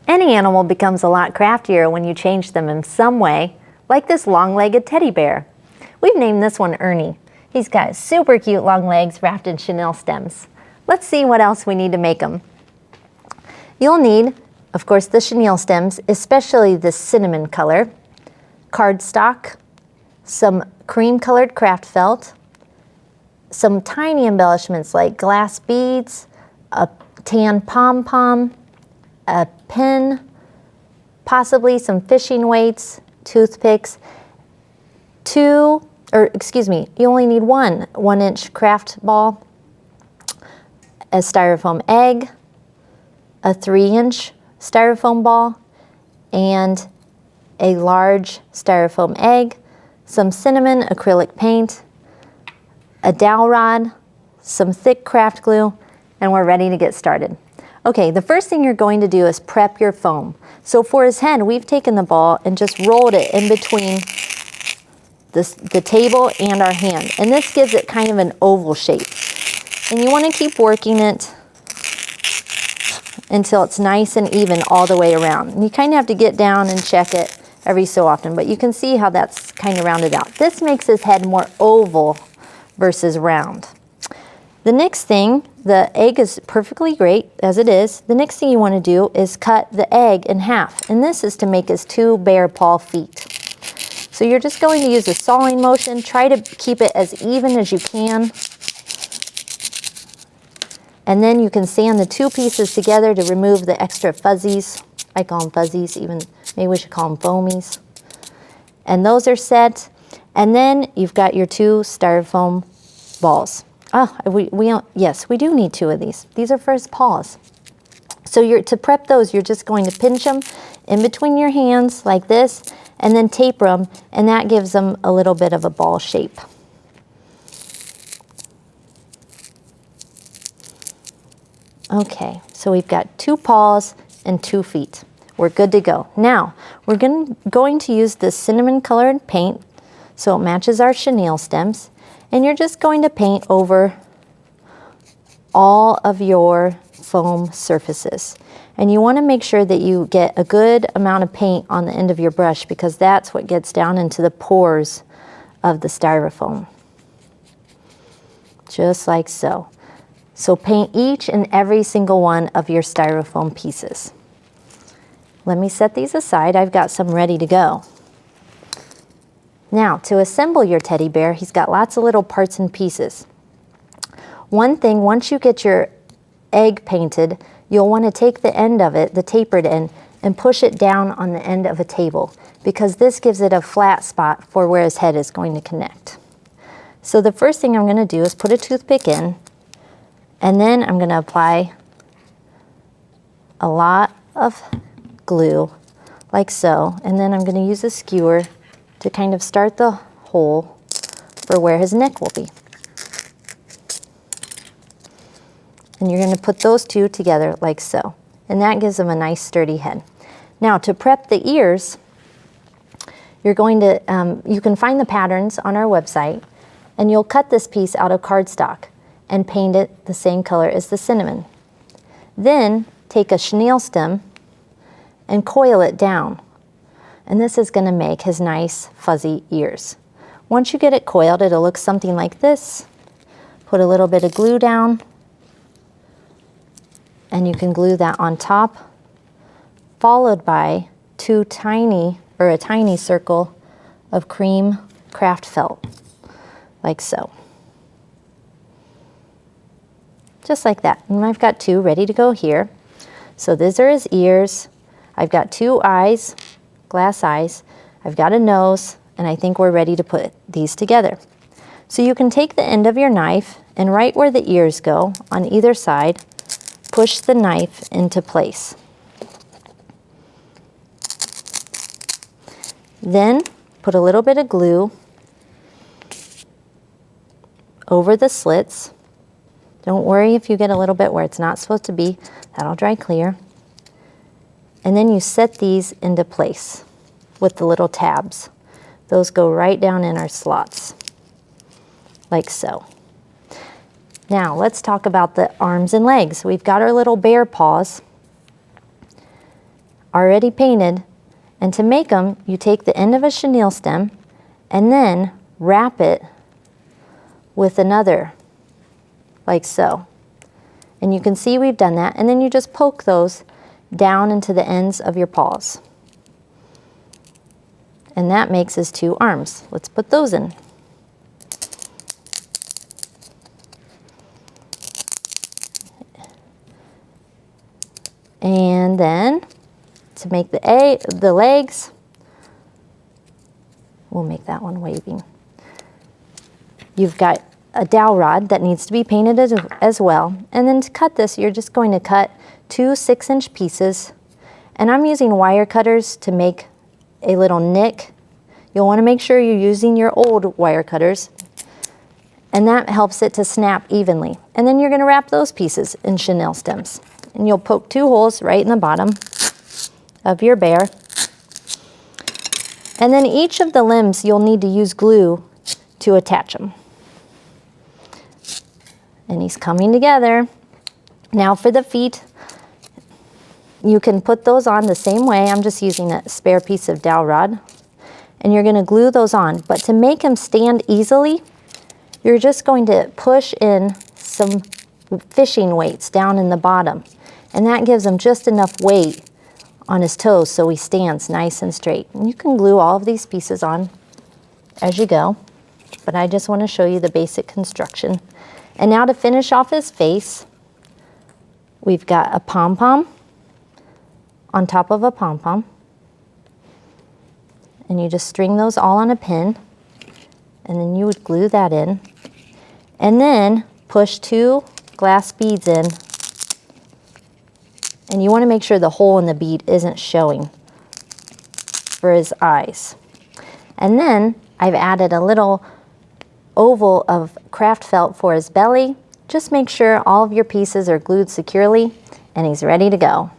Any animal becomes a lot craftier when you change them in some way, like this long-legged teddy bear. We've named this one Ernie. He's got super cute long legs wrapped in chenille stems. Let's see what else we need to make him. You'll need, of course, the chenille stems, especially the cinnamon color, cardstock, some cream-colored craft felt, some tiny embellishments like glass beads, a tan pom-pom, a pin, possibly some fishing weights, toothpicks, you only need one 1-inch craft ball, a styrofoam egg, a 3-inch styrofoam ball, and a large styrofoam egg, some cinnamon acrylic paint, a dowel rod, some thick craft glue, and we're ready to get started. Okay, the first thing you're going to do is prep your foam. So for his head, we've taken the ball and just rolled it in between the table and our hand. And this gives it kind of an oval shape. And you want to keep working it until it's nice and even all the way around. And you kind of have to get down and check it every so often, but you can see how that's kind of rounded out. This makes his head more oval versus round. The next thing, the egg is perfectly great as it is. The next thing you want to do is cut the egg in half, and this is to make his 2 bear paw feet. So you're just going to use a sawing motion. Try to keep it as even as you can. And then you can sand the 2 pieces together to remove the extra fuzzies. I call them fuzzies, even maybe we should call them foamies. And those are set. And then you've got your 2 styrofoam balls. Yes, we do need 2 of these. These are for his paws. So to prep those, you're just going to pinch them in between your hands like this, and then taper them, and that gives them a little bit of a ball shape. Okay, so we've got 2 paws and 2 feet. We're good to go. Now, we're going to use this cinnamon colored paint so it matches our chenille stems, and you're just going to paint over all of your foam surfaces. And you want to make sure that you get a good amount of paint on the end of your brush, because that's what gets down into the pores of the styrofoam. Just like so. So paint each and every single one of your styrofoam pieces. Let me set these aside. I've got some ready to go. Now, to assemble your teddy bear, he's got lots of little parts and pieces. One thing, once you get your egg painted, you'll want to take the end of it, the tapered end, and push it down on the end of a table, because this gives it a flat spot for where his head is going to connect. So the first thing I'm going to do is put a toothpick in, and then I'm going to apply a lot of glue, like so, and then I'm going to use a skewer to kind of start the hole for where his neck will be. And you're going to put those 2 together like so. And that gives him a nice sturdy head. Now, to prep the ears, you're going to, you can find the patterns on our website, and you'll cut this piece out of cardstock and paint it the same color as the cinnamon. Then take a chenille stem and coil it down. And this is going to make his nice fuzzy ears. Once you get it coiled, it'll look something like this. Put a little bit of glue down, and you can glue that on top, followed by a tiny circle of cream craft felt, like so. Just like that. And I've got 2 ready to go here. So these are his ears. I've got 2 eyes, glass eyes. I've got a nose, and I think we're ready to put these together. So you can take the end of your knife, and right where the ears go on either side, push the knife into place. Then put a little bit of glue over the slits. Don't worry if you get a little bit where it's not supposed to be. That'll dry clear. And then you set these into place with the little tabs. Those go right down in our slots, like so. Now let's talk about the arms and legs. We've got our little bear paws. already painted. And to make them, you take the end of a chenille stem and then wrap it with another, like so. And you can see we've done that. And then you just poke those down into the ends of your paws. And that makes his 2 arms. Let's put those in. And then to make the legs, we'll make that one waving. You've got a dowel rod that needs to be painted as well. And then to cut this, you're just going to cut 2 6-inch pieces. And I'm using wire cutters to make a little nick. You'll want to make sure you're using your old wire cutters. And that helps it to snap evenly. And then you're going to wrap those pieces in chenille stems. And you'll poke 2 holes right in the bottom of your bear. And then each of the limbs you'll need to use glue to attach them. And he's coming together. Now for the feet, you can put those on the same way. I'm just using a spare piece of dowel rod. And you're going to glue those on. But to make him stand easily, you're just going to push in some fishing weights down in the bottom. And that gives him just enough weight on his toes so he stands nice and straight. And you can glue all of these pieces on as you go, but I just want to show you the basic construction. And now to finish off his face, we've got a pom-pom on top of a pom-pom. And you just string those all on a pin, and then you would glue that in. And then push 2 glass beads in. And you want to make sure the hole in the bead isn't showing for his eyes. And then I've added a little oval of craft felt for his belly. Just make sure all of your pieces are glued securely and he's ready to go.